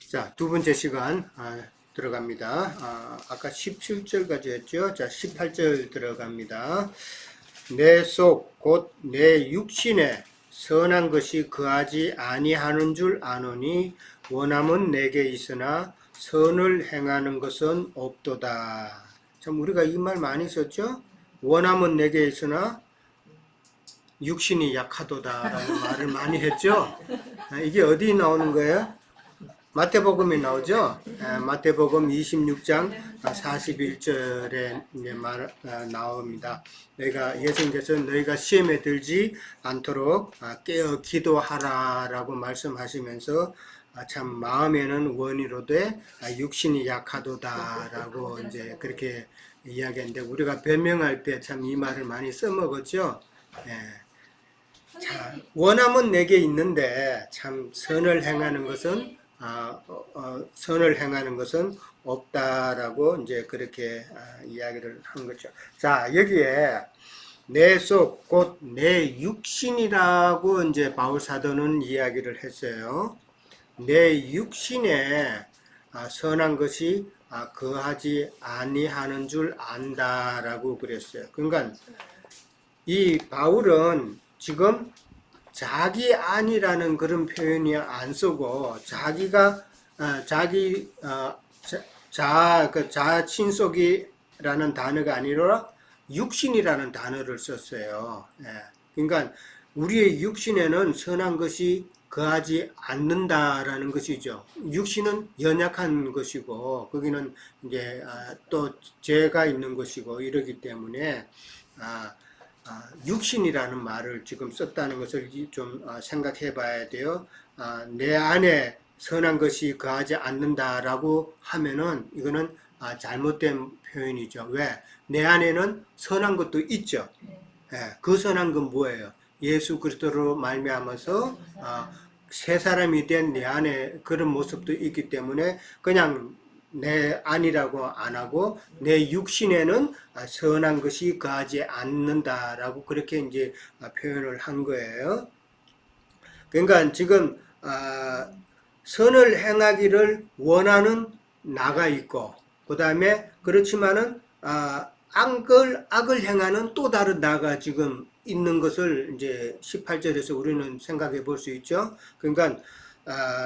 자, 두 번째 시간 들어갑니다. 아까 17절까지 했죠. 자, 18절 들어갑니다. 내 속 곧 내 육신에 선한 것이 거하지 아니하는 줄 아노니 원함은 내게 있으나 선을 행하는 것은 없도다. 참 우리가 이 말 많이 썼죠. 원함은 내게 있으나 육신이 약하도다라는 말을 많이 했죠. 이게 어디 나오는 거예요? 마태복음에 나오죠. 마태복음 26장 41절에 나옵니다. 예수님께서 너희가 시험에 들지 않도록 깨어 기도하라라고 말씀하시면서 참 마음에는 원이로되 육신이 약하도다라고 이제 그렇게 이야기했는데 우리가 변명할 때 참 이 말을 많이 써먹었죠. 자, 원함은 내게 있는데 참 선을 행하는 것은 선을 행하는 것은 없다라고 이제 그렇게 이야기를 한 거죠. 자, 여기에 내 속 곧 내 육신이라고 이제 바울 사도는 이야기를 했어요. 내 육신에 선한 것이 거하지 아니하는 줄 안다라고 그랬어요. 그러니까 이 바울은 지금 자기 안이라는 그런 표현이 안 쓰고 자기가 자친속이라는 단어가 아니라 육신이라는 단어를 썼어요. 그러니까 우리의 육신에는 선한 것이 거하지 않는다라는 것이죠. 육신은 연약한 것이고 거기는 이제 또 죄가 있는 것이고 이러기 때문에 육신이라는 말을 지금 썼다는 것을 좀 생각해 봐야 돼요. 내 안에 선한 것이 거하지 않는다라고 하면은 이거는 잘못된 표현이죠. 왜? 내 안에는 선한 것도 있죠. 그 선한 건 뭐예요? 예수 그리스도로 말미암아서 새 사람이 된 내 안에 그런 모습도 있기 때문에 그냥 내 안이라고 안 하고 내 육신에는 선한 것이 거하지 않는다라고 그렇게 이제 표현을 한 거예요. 그러니까 지금 선을 행하기를 원하는 나가 있고 그 다음에 그렇지만은 악을 행하는 또 다른 나가 지금 있는 것을 이제 18절에서 우리는 생각해 볼 수 있죠. 그러니까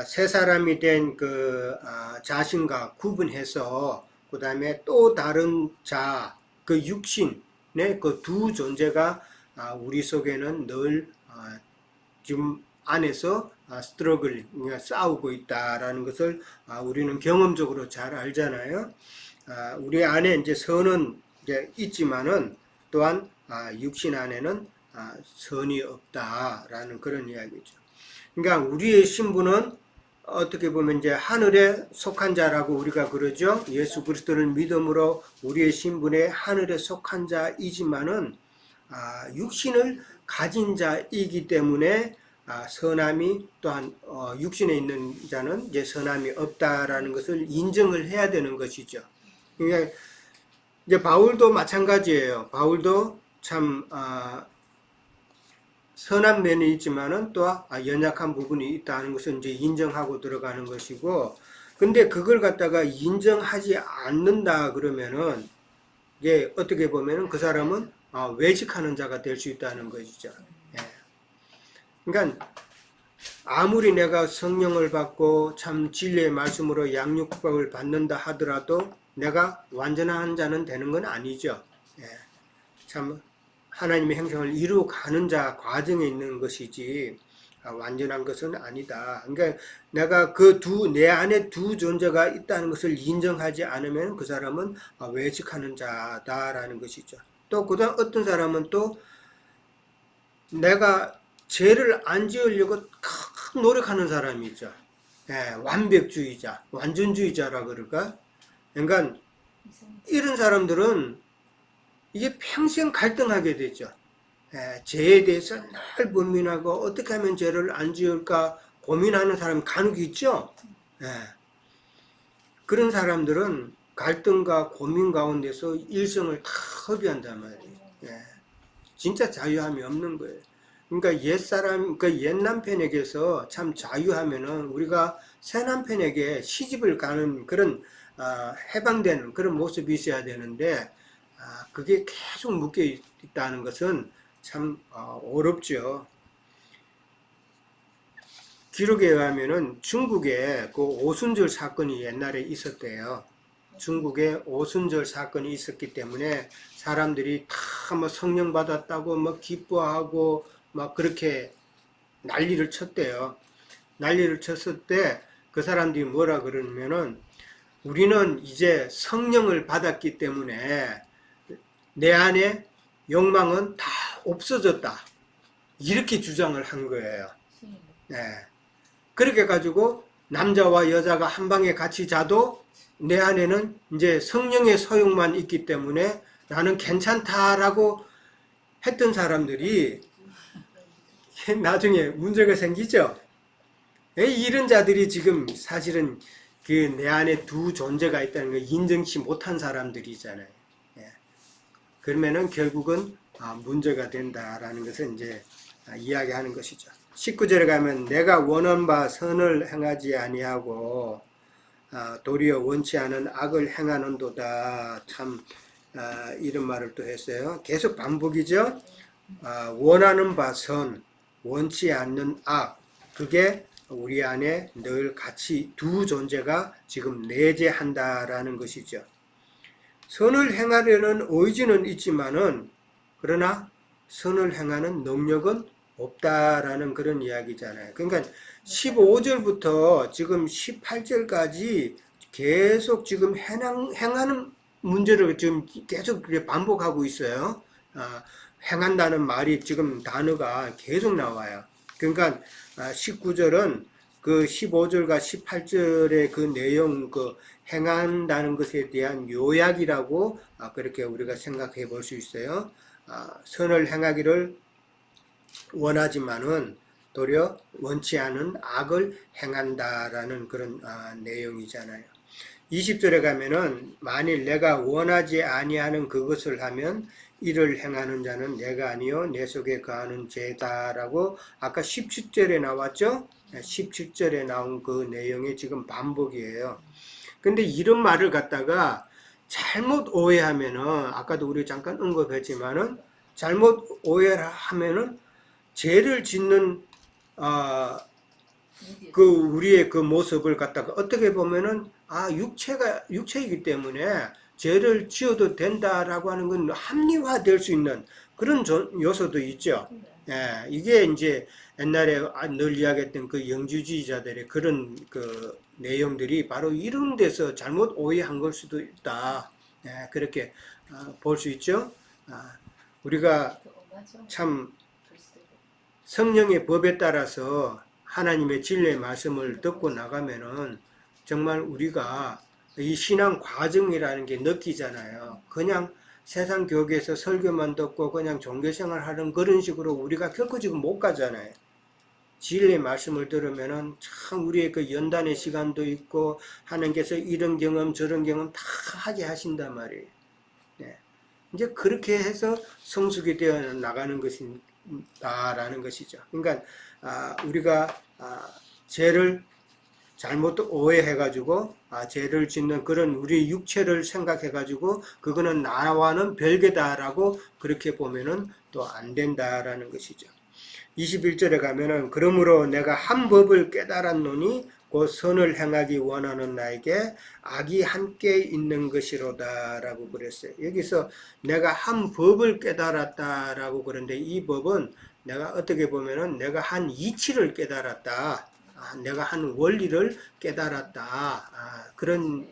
새 사람이 된 그 자신과 구분해서 그 다음에 또 다른 자, 그 육신의 그 두 존재가 우리 속에는 늘 지금 안에서 스트러글, 싸우고 있다라는 것을 우리는 경험적으로 잘 알잖아요. 우리 안에 이제 선은 이제 있지만은 또한 육신 안에는 선이 없다라는 그런 이야기죠. 그러니까 우리의 신분은 어떻게 보면 이제 하늘에 속한 자라고 우리가 그러죠. 예수 그리스도를 믿음으로 우리의 신분에 하늘에 속한 자이지만은 육신을 가진 자이기 때문에 선함이 또한 육신에 있는 자는 이제 선함이 없다라는 것을 인정을 해야 되는 것이죠. 그러니까 이제 바울도 마찬가지예요. 바울도 참 선한 면이 있지만은 또 연약한 부분이 있다는 것을 이제 인정하고 들어가는 것이고, 근데 그걸 갖다가 인정하지 않는다 그러면은 이게 어떻게 보면은 그 사람은 외식하는 자가 될 수 있다는 것이죠. 그러니까 아무리 내가 성령을 받고 참 진리의 말씀으로 양육법을 받는다 하더라도 내가 완전한 자는 되는 건 아니죠. 참 하나님의 행성을 이루어가는 자 과정에 있는 것이지 완전한 것은 아니다. 그러니까 내가 내 안에 두 존재가 있다는 것을 인정하지 않으면 그 사람은 외식하는 자다라는 것이죠. 또 그다음 어떤 사람은 또 내가 죄를 안 지으려고 큰 노력하는 사람이 있죠. 완벽주의자, 완전주의자라 그럴까? 그러니까 이런 사람들은 이게 평생 갈등하게 되죠. 죄에 대해서 늘 고민하고 어떻게 하면 죄를 안 지을까 고민하는 사람 간혹 있죠. 그런 사람들은 갈등과 고민 가운데서 일생을 다 허비한단 말이에요. 진짜 자유함이 없는 거예요. 그러니까 옛사람, 그 옛 남편에게서 참 자유하면은 우리가 새 남편에게 시집을 가는 그런, 해방되는 그런 모습이 있어야 되는데, 그게 계속 묶여 있다는 것은 참, 어렵죠. 기록에 의하면은 중국에 그 오순절 사건이 옛날에 있었대요. 중국에 오순절 사건이 있었기 때문에 사람들이 다 뭐 성령 받았다고 뭐 기뻐하고 막 그렇게 난리를 쳤대요. 난리를 쳤을 때 그 사람들이 뭐라 그러냐면은 우리는 이제 성령을 받았기 때문에 내 안에 욕망은 다 없어졌다. 이렇게 주장을 한 거예요. 네. 그렇게 가지고 남자와 여자가 한 방에 같이 자도 내 안에는 이제 성령의 소욕만 있기 때문에 나는 괜찮다라고 했던 사람들이 나중에 문제가 생기죠. 이런 자들이 지금 사실은 그 내 안에 두 존재가 있다는 걸 인정치 못한 사람들이잖아요. 예. 그러면은 결국은 문제가 된다라는 것을 이제 이야기하는 것이죠. 19절에 가면 내가 원한 바 선을 행하지 아니하고 도리어 원치 않은 악을 행하는도다. 참 이런 말을 또 했어요. 계속 반복이죠. 원하는 바 선, 원치 않는 악, 그게 우리 안에 늘 같이 두 존재가 지금 내재한다라는 것이죠. 선을 행하려는 의지는 있지만은 그러나 선을 행하는 능력은 없다라는 그런 이야기잖아요. 그러니까 15절부터 지금 18절까지 계속 지금 행하는 문제를 지금 계속 반복하고 있어요. 행한다는 말이 지금 단어가 계속 나와요. 그러니까 19절은 그 15절과 18절의 그 내용, 그 행한다는 것에 대한 요약이라고 그렇게 우리가 생각해 볼 수 있어요. 선을 행하기를 원하지만은 도리어 원치 않은 악을 행한다라는 그런 내용이잖아요. 20절에 가면은 만일 내가 원하지 아니하는 그것을 하면 이를 행하는 자는 내가 아니요 내 속에 거하는 죄다라고 아까 17절에 나왔죠? 17절에 나온 그 내용이 지금 반복이에요. 근데 이런 말을 갖다가 잘못 오해하면은 아까도 우리 잠깐 언급했지만은 잘못 오해를 하면은 죄를 짓는 그 우리의 그 모습을 갖다가 어떻게 보면은 육체이기 때문에 죄를 지어도 된다라고 하는 건 합리화될 수 있는 그런 요소도 있죠. 예, 이게 이제 옛날에 늘 이야기했던 그 영주주의자들의 그런 그 내용들이 바로 이런 데서 잘못 오해한 걸 수도 있다. 예, 그렇게 볼 수 있죠. 우리가 참 성령의 법에 따라서 하나님의 진리의 말씀을 듣고 나가면은 정말 우리가 이 신앙 과정이라는 게 느끼잖아요. 그냥 세상 교회에서 설교만 듣고 그냥 종교생활 하는 그런 식으로 우리가 결코 지금 못 가잖아요. 진리의 말씀을 들으면은 참 우리의 그 연단의 시간도 있고 하나님께서 이런 경험 저런 경험 다 하게 하신단 말이에요. 네. 이제 그렇게 해서 성숙이 되어 나가는 것이다라는 것이죠. 그러니까 우리가 죄를 잘못 오해해가지고 죄를 짓는 그런 우리 육체를 생각해가지고 그거는 나와는 별개다라고 그렇게 보면은 또 안 된다라는 것이죠. 21절에 가면은 그러므로 내가 한 법을 깨달았노니 곧 선을 행하기 원하는 나에게 악이 함께 있는 것이로다라고 그랬어요. 여기서 내가 한 법을 깨달았다라고 그러는데 이 법은 내가 어떻게 보면은 내가 한 이치를 깨달았다. 내가 한 원리를 깨달았다. 그런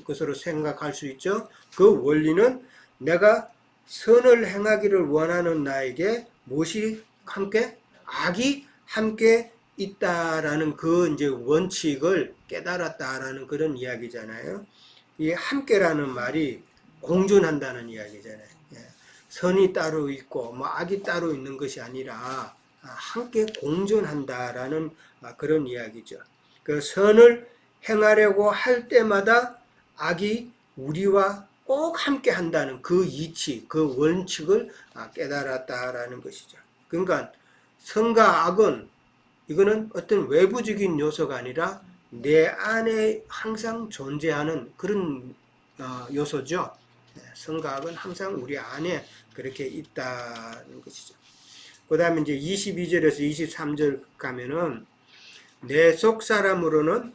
것으로 생각할 수 있죠. 그 원리는 내가 선을 행하기를 원하는 나에게 무엇이 함께? 악이 함께 있다라는 그 이제 원칙을 깨달았다라는 그런 이야기잖아요. 이 함께라는 말이 공존한다는 이야기잖아요. 선이 따로 있고 뭐 악이 따로 있는 것이 아니라 함께 공존한다라는 그런 이야기죠. 그 선을 행하려고 할 때마다 악이 우리와 꼭 함께 한다는 그 이치, 그 원칙을 깨달았다라는 것이죠. 그러니까 선과 악은 이거는 어떤 외부적인 요소가 아니라 내 안에 항상 존재하는 그런 요소죠. 선과 악은 항상 우리 안에 그렇게 있다는 것이죠. 그 다음에 이제 22절에서 23절 가면은 내 속 사람으로는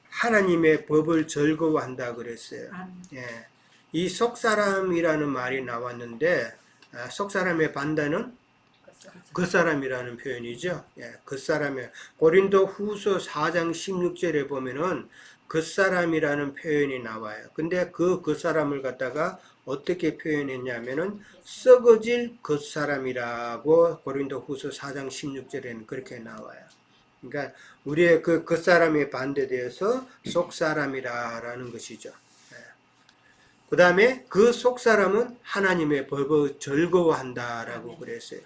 하나님의 법을 즐거워한다 그랬어요. 예. 이 속 사람이라는 말이 나왔는데 속 사람의 반대는 그 사람이라는 표현이죠. 예, 그 사람의 고린도 후서 4장 16절에 보면은 그 사람이라는 표현이 나와요. 근데 그 사람을 갖다가 어떻게 표현했냐면은 썩어질 그 사람이라고 고린도 후서 4장 16절에는 그렇게 나와요. 그러니까 우리의 그 사람에 반대되어서 속 사람이라는 것이죠. 그 다음에 그 속 사람은 하나님의 법을 즐거워한다라고 그랬어요.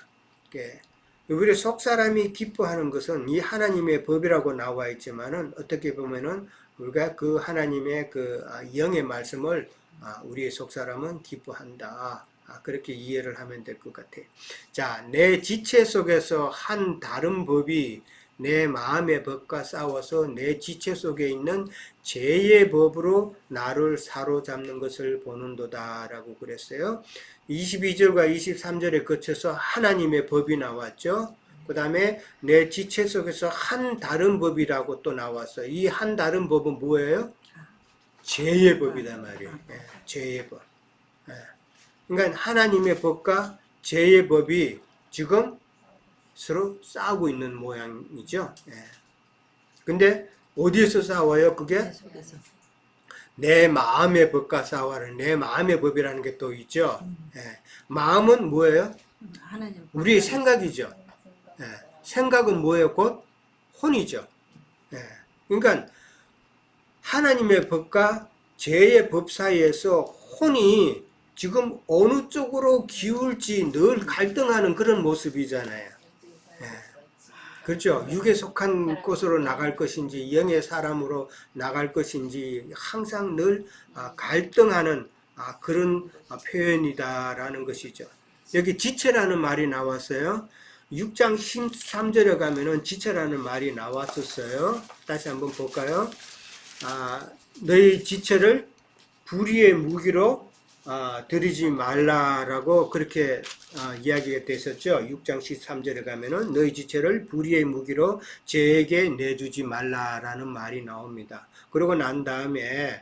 우리 속 사람이 기뻐하는 것은 이 하나님의 법이라고 나와 있지만은 어떻게 보면은 우리가 그 하나님의 그 영의 말씀을 우리의 속 사람은 기뻐한다. 그렇게 이해를 하면 될 것 같아요. 자, 내 지체 속에서 한 다른 법이 내 마음의 법과 싸워서 내 지체 속에 있는 죄의 법으로 나를 사로잡는 것을 보는도다 라고 그랬어요. 22절과 23절에 거쳐서 하나님의 법이 나왔죠. 그 다음에 내 지체 속에서 한 다른 법이라고 또 나왔어요. 이 한 다른 법은 뭐예요? 죄의 법이다 말이에요. 죄의 법. 그러니까 하나님의 법과 죄의 법이 지금 서로 싸우고 있는 모양이죠. 근데 어디에서 싸워요? 그게 내 마음의 법과 싸워라. 내 마음의 법이라는 게 또 있죠. 마음은 뭐예요? 우리의 생각이죠. 생각은 뭐예요? 곧 혼이죠. 그러니까 하나님의 법과 죄의 법 사이에서 혼이 지금 어느 쪽으로 기울지 늘 갈등하는 그런 모습이잖아요. 그렇죠. 육에 속한 곳으로 나갈 것인지 영의 사람으로 나갈 것인지 항상 늘 갈등하는 그런 표현이다라는 것이죠. 여기 지체라는 말이 나왔어요. 6장 13절에 가면은 지체라는 말이 나왔었어요. 다시 한번 볼까요? 너희 지체를 불의의 무기로 드리지 말라라고 그렇게 이야기가 됐었죠. 6장 13절에 가면은 너희 지체를 불의의 무기로 죄에게 내주지 말라라는 말이 나옵니다. 그러고 난 다음에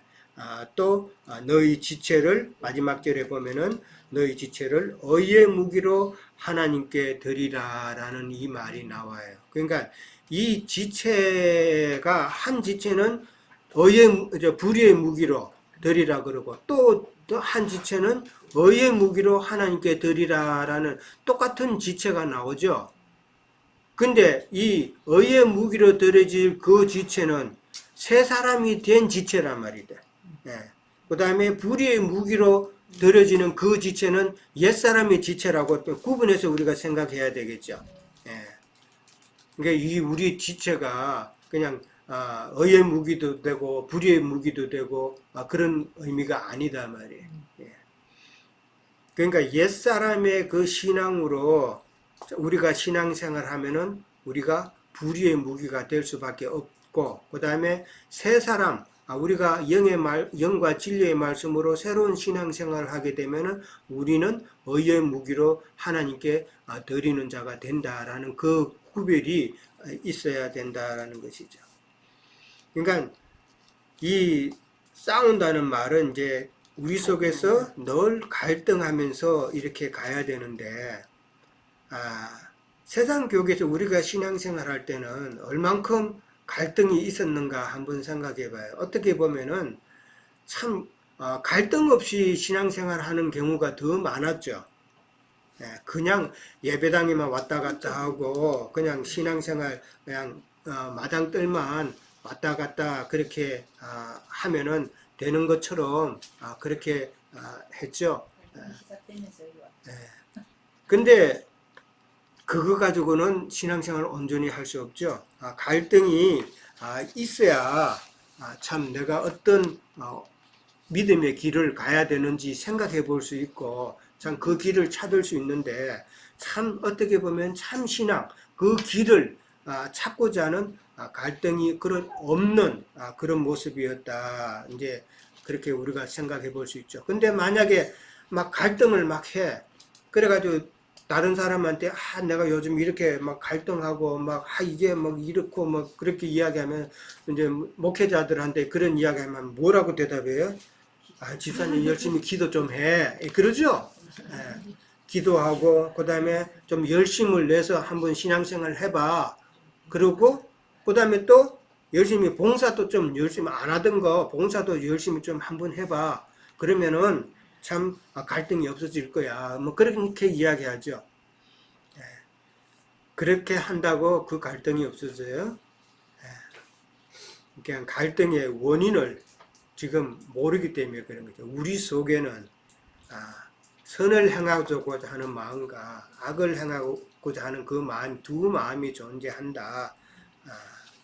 또 너희 지체를 마지막 절에 보면은 너희 지체를 의의 무기로 하나님께 드리라라는 이 말이 나와요. 그러니까 이 지체가 한 지체는 불의의 무기로 드리라 그러고 또 한 지체는 의의 무기로 하나님께 드리라라는 똑같은 지체가 나오죠. 근데 이 의의 무기로 드려질 그 지체는 새 사람이 된 지체란 말이다. 그 다음에 불의의 무기로 드려지는 그 지체는 옛사람의 지체라고 또 구분해서 우리가 생각해야 되겠죠. 그러니까 이 우리 지체가 그냥 의의 무기도 되고 불의의 무기도 되고 그런 의미가 아니다 말이에요. 그러니까 옛사람의 그 신앙으로 우리가 신앙생활 하면은 우리가 불의의 무기가 될 수밖에 없고, 그 다음에 새 사람, 우리가 영과 진리의 말씀으로 새로운 신앙생활을 하게 되면은 우리는 의의 무기로 하나님께 드리는 자가 된다라는 그 구별이 있어야 된다라는 것이죠. 그러니까 이 싸운다는 말은 이제 우리 속에서 늘 갈등하면서 이렇게 가야 되는데 세상 교회에서 우리가 신앙생활 할 때는 얼만큼 갈등이 있었는가 한번 생각해 봐요. 어떻게 보면은 참 갈등 없이 신앙생활 하는 경우가 더 많았죠. 그냥 예배당에만 왔다 갔다 하고 그냥 신앙생활 그냥 마당뜰만 왔다 갔다 그렇게 하면은 되는 것처럼 그렇게 했죠. 근데 그거 가지고는 신앙생활을 온전히 할 수 없죠. 갈등이 있어야 참 내가 어떤 믿음의 길을 가야 되는지 생각해 볼 수 있고 참 그 길을 찾을 수 있는데 참 어떻게 보면 참 신앙 그 길을 찾고자 하는 갈등이 그런 없는 그런 모습이었다. 이제 그렇게 우리가 생각해 볼 수 있죠. 근데 만약에 막 갈등을 막 해. 그래가지고 다른 사람한테 내가 요즘 이렇게 막 갈등하고 막 이게 막 이렇고 막 그렇게 이야기하면 이제 목회자들한테 그런 이야기하면 뭐라고 대답해요? 집사님 열심히 기도 좀 해. 그러죠? 예. 기도하고 그다음에 좀 열심을 내서 한번 신앙생활 해봐. 그리고 그다음에 또 열심히 봉사도 좀 열심히 안 하던 거 봉사도 열심히 좀 한번 해봐. 그러면은 참 갈등이 없어질 거야. 뭐 그렇게 이야기하죠. 예. 그렇게 한다고 그 갈등이 없어져요? 그냥 갈등의 원인을 지금 모르기 때문에 그런 거죠. 우리 속에는 선을 행하고자 하는 마음과 악을 행하고자 하는 그 마음, 두 마음이 존재한다.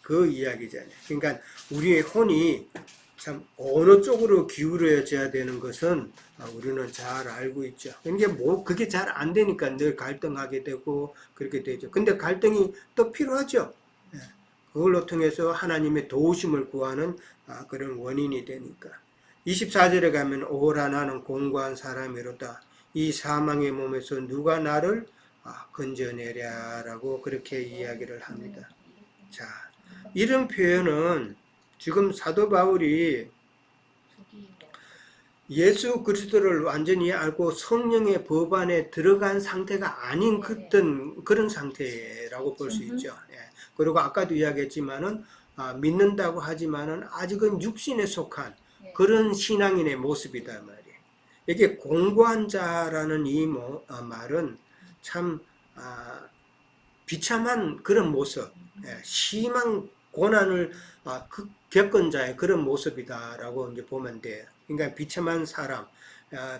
그 이야기잖아요. 그러니까 우리의 혼이 참 어느 쪽으로 기울어져야 되는 것은 우리는 잘 알고 있죠. 그게 그게 잘 안 되니까 늘 갈등하게 되고 그렇게 되죠. 근데 갈등이 또 필요하죠. 예. 그걸로 통해서 하나님의 도우심을 구하는 그런 원인이 되니까. 24절에 가면 오라 나는 공고한 사람이로다. 이 사망의 몸에서 누가 나를 건져내랴라고 그렇게 이야기를 합니다. 자, 이런 표현은 지금 사도 바울이 예수 그리스도를 완전히 알고 성령의 법 안에 들어간 상태가 아닌 그런 상태라고 볼 수 있죠. 예. 그리고 아까도 이야기했지만은 믿는다고 하지만은 아직은 육신에 속한 그런 신앙인의 모습이다 말이에요. 이게 공고한 자라는 이 말은 참 비참한 그런 모습, 심한 고난을 겪은 자의 그런 모습이다라고 이제 보면 돼요. 그러니까 비참한 사람,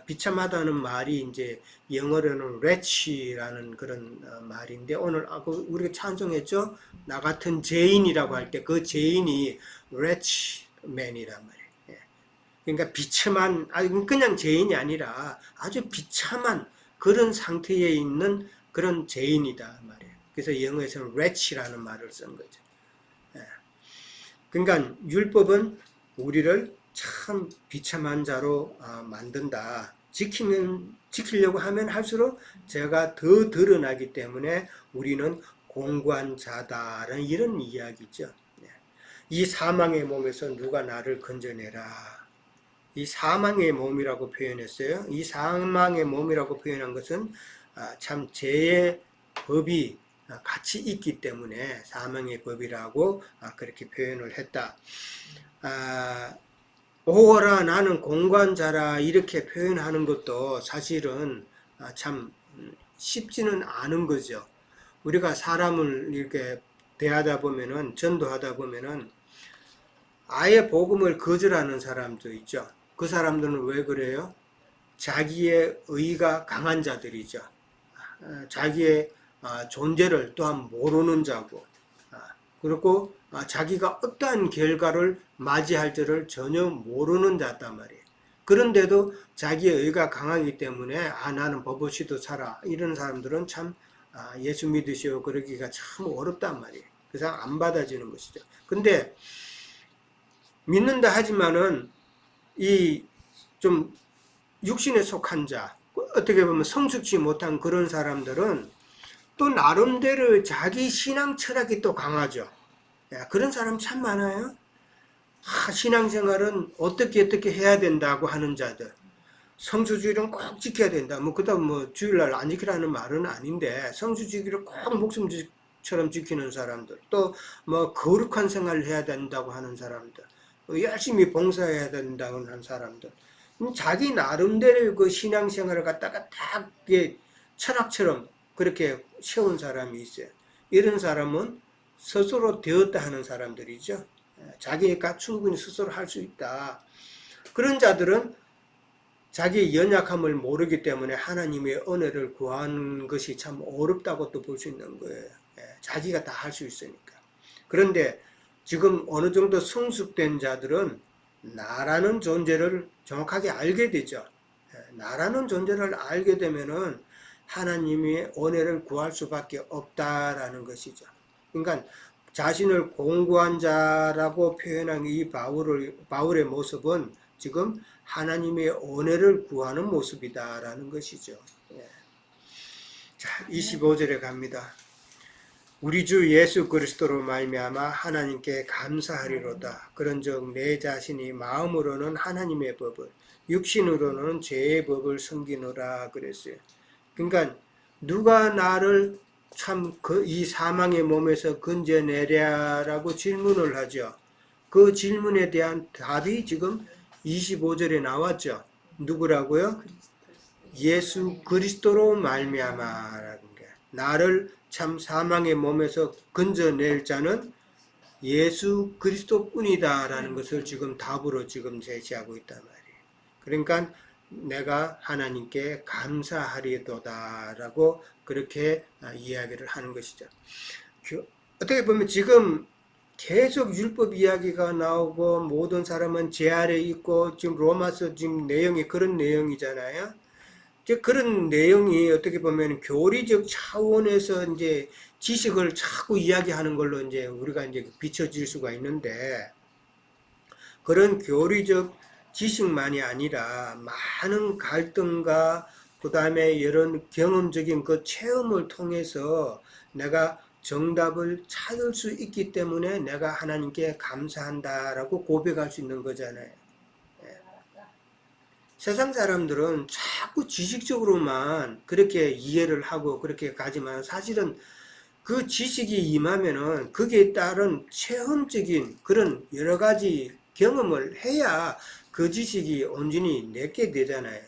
비참하다는 말이 이제 영어로는 wretch라는 그런 말인데 오늘 우리가 찬송했죠. 나 같은 죄인이라고 할 때 그 죄인이 wretch man이란 말이에요. 그러니까 비참한, 그냥 죄인이 아니라 아주 비참한 그런 상태에 있는 그런 죄인이다 말이에요. 그래서 영어에서는 wretch라는 말을 쓴 거죠. 그러니까 율법은 우리를 참 비참한 자로 만든다. 지키려고 하면 할수록 죄가 더 드러나기 때문에 우리는 공고한 자다라는 이런 이야기죠. 이 사망의 몸에서 누가 나를 건져내라. 이 사망의 몸이라고 표현했어요. 이 사망의 몸이라고 표현한 것은 참 죄의 법이 같이 있기 때문에 사망의 법이라고 그렇게 표현을 했다. 오호라 나는 공고한 자라 이렇게 표현하는 것도 사실은 참 쉽지는 않은 거죠. 우리가 사람을 이렇게 대하다 보면은 전도하다 보면은 아예 복음을 거절하는 사람도 있죠. 그 사람들은 왜 그래요? 자기의 의가 강한 자들이죠. 자기의 존재를 또한 모르는 자고, 그리고 자기가 어떠한 결과를 맞이할 줄을 전혀 모르는 자단 말이에요. 그런데도 자기의 의가 강하기 때문에 나는 버버시도 살아 이런 사람들은 참 예수 믿으시오 그러기가 참 어렵단 말이에요. 그래서 안 받아지는 것이죠. 근데 믿는다 하지만은 이 좀 육신에 속한 자, 어떻게 보면 성숙지 못한 그런 사람들은 또 나름대로 자기 신앙 철학이 또 강하죠. 그런 사람 참 많아요. 신앙생활은 어떻게 해야 된다고 하는 자들. 성수주의는 꼭 지켜야 된다. 그다음 주일날 안 지키라는 말은 아닌데 성수주의를 꼭 목숨처럼 지키는 사람들. 또 거룩한 생활을 해야 된다고 하는 사람들. 열심히 봉사해야 된다고 하는 사람들. 자기 나름대로 그 신앙생활을 갖다가 딱 철학처럼 그렇게 세운 사람이 있어요. 이런 사람은 스스로 되었다 하는 사람들이죠. 자기가 충분히 스스로 할 수 있다. 그런 자들은 자기의 연약함을 모르기 때문에 하나님의 은혜를 구하는 것이 참 어렵다고 또 볼 수 있는 거예요. 자기가 다 할 수 있으니까. 그런데 지금 어느 정도 성숙된 자들은 나라는 존재를 정확하게 알게 되죠. 나라는 존재를 알게 되면은 하나님의 은혜를 구할 수밖에 없다라는 것이죠. 그러니까 자신을 공고한 자라고 표현한 이 바울의 모습은 지금 하나님의 은혜를 구하는 모습이다라는 것이죠. 예. 자, 25절에 갑니다. 우리 주 예수 그리스도로 말미암아 하나님께 감사하리로다. 그런즉 내 자신이 마음으로는 하나님의 법을, 육신으로는 죄의 법을 섬기노라 그랬어요. 그러니까 누가 나를 참 이 사망의 몸에서 건져내랴라고 질문을 하죠. 그 질문에 대한 답이 지금 25절에 나왔죠. 누구라고요? 예수 그리스도로 말미암아라는 게, 나를 참 사망의 몸에서 건져낼 자는 예수 그리스도뿐이다라는 것을 지금 답으로 지금 제시하고 있단 말이에요. 그러니까 내가 하나님께 감사하리도다라고 그렇게 이야기를 하는 것이죠. 어떻게 보면 지금 계속 율법 이야기가 나오고 모든 사람은 죄 아래 있고 지금 로마서 지금 내용이 그런 내용이잖아요. 그런 내용이 어떻게 보면 교리적 차원에서 이제 지식을 자꾸 이야기하는 걸로 이제 우리가 이제 비춰질 수가 있는데, 그런 교리적 지식만이 아니라 많은 갈등과 그 다음에 이런 경험적인 그 체험을 통해서 내가 정답을 찾을 수 있기 때문에 내가 하나님께 감사한다라고 고백할 수 있는 거잖아요. 세상 사람들은 자꾸 지식적으로만 그렇게 이해를 하고 그렇게 가지만, 사실은 그 지식이 임하면은 거기에 따른 체험적인 그런 여러 가지 경험을 해야 그 지식이 온전히 내게 되잖아요.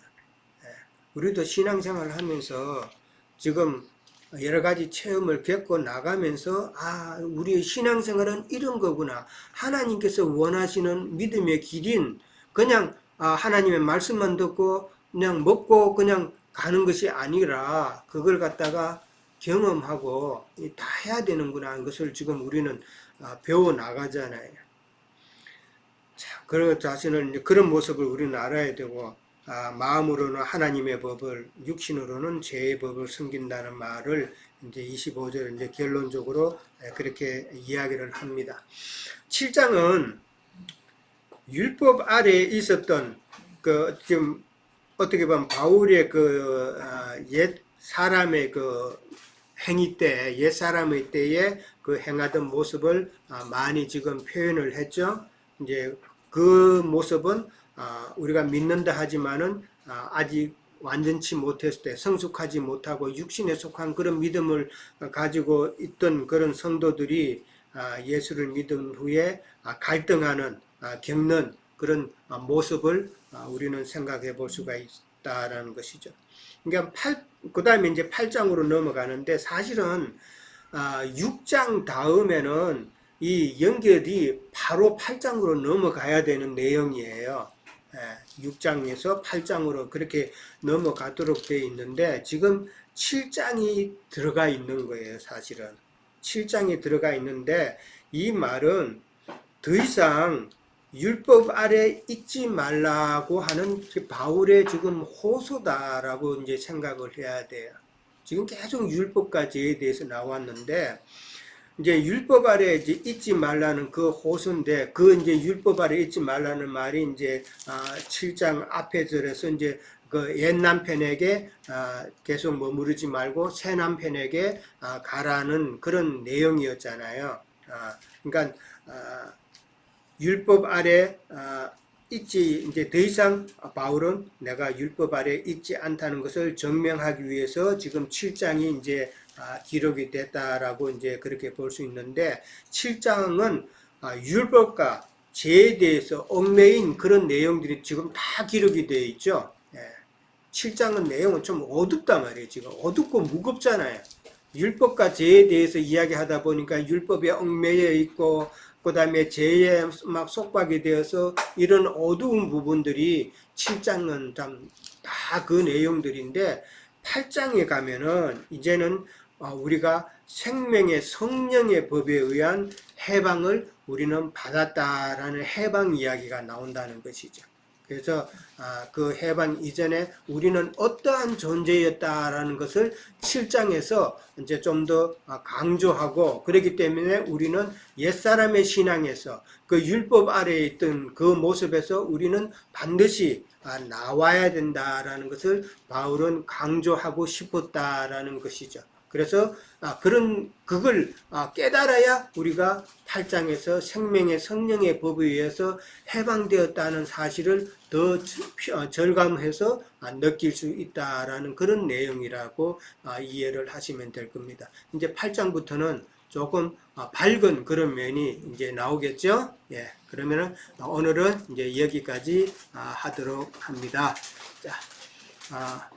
우리도 신앙생활을 하면서 지금 여러 가지 체험을 겪고 나가면서, 아, 우리의 신앙생활은 이런 거구나. 하나님께서 원하시는 믿음의 길인 그냥 하나님의 말씀만 듣고 그냥 먹고 그냥 가는 것이 아니라 그걸 갖다가 경험하고 다 해야 되는구나 하는 것을 지금 우리는 배워 나가잖아요. 자, 그 자신을 그런 모습을 우리는 알아야 되고, 마음으로는 하나님의 법을, 육신으로는 죄의 법을 섬긴다는 말을 이제 25절 이제 결론적으로 그렇게 이야기를 합니다. 7장은 율법 아래에 있었던 그 지금 어떻게 보면 바울의 그 옛 사람의 그 행위 때, 옛 사람의 때에 그 행하던 모습을 많이 지금 표현을 했죠. 이제 그 모습은 우리가 믿는다 하지만은 아직 완전치 못했을 때, 성숙하지 못하고 육신에 속한 그런 믿음을 가지고 있던 그런 성도들이 예수를 믿은 후에 갈등하는, 겪는 그런 모습을 우리는 생각해 볼 수가 있다라는 것이죠. 그러니까 그 다음에 이제 8장으로 넘어가는데, 사실은 6장 다음에는 이 연결이 바로 8장으로 넘어가야 되는 내용이에요. 6장에서 8장으로 그렇게 넘어가도록 되어 있는데, 지금 7장이 들어가 있는 거예요. 사실은 7장이 들어가 있는데, 이 말은 더 이상 율법 아래 있지 말라고 하는 바울의 지금 호소다라고 이제 생각을 해야 돼요. 지금 계속 율법과 죄에 대해서 나왔는데, 이제 율법 아래 이제 잊지 말라는 그 호소인데, 그 이제 율법 아래 잊지 말라는 말이 이제 7장 앞에 절에서 이제 그 옛 남편에게 계속 머무르지 말고 새 남편에게 가라는 그런 내용이었잖아요. 그러니까 율법 아래 있지, 이제 더 이상 바울은 내가 율법 아래 있지 않다는 것을 증명하기 위해서 지금 7장이 이제 기록이 됐다라고 이제 그렇게 볼 수 있는데, 7장은 율법과 죄에 대해서 얽매인 그런 내용들이 지금 다 기록이 되어 있죠. 7장은 내용은 좀 어둡단 말이에요. 지금 어둡고 무겁잖아요. 율법과 죄에 대해서 이야기하다 보니까 율법에 얽매여 있고, 그 다음에 죄에 막 속박이 되어서 이런 어두운 부분들이 7장은 다 그 내용들인데, 8장에 가면은 이제는 우리가 생명의 성령의 법에 의한 해방을 우리는 받았다라는 해방 이야기가 나온다는 것이죠. 그래서 그 해방 이전에 우리는 어떠한 존재였다라는 것을 7장에서 이제 좀 더 강조하고, 그렇기 때문에 우리는 옛사람의 신앙에서 그 율법 아래에 있던 그 모습에서 우리는 반드시 나와야 된다라는 것을 바울은 강조하고 싶었다라는 것이죠. 그래서 그걸 깨달아야 우리가 8장에서 생명의 성령의 법에 의해서 해방되었다는 사실을 더 절감해서 느낄 수 있다라는 그런 내용이라고 이해를 하시면 될 겁니다. 이제 8장부터는 조금 밝은 그런 면이 이제 나오겠죠. 예, 그러면은 오늘은 이제 여기까지 하도록 합니다. 자,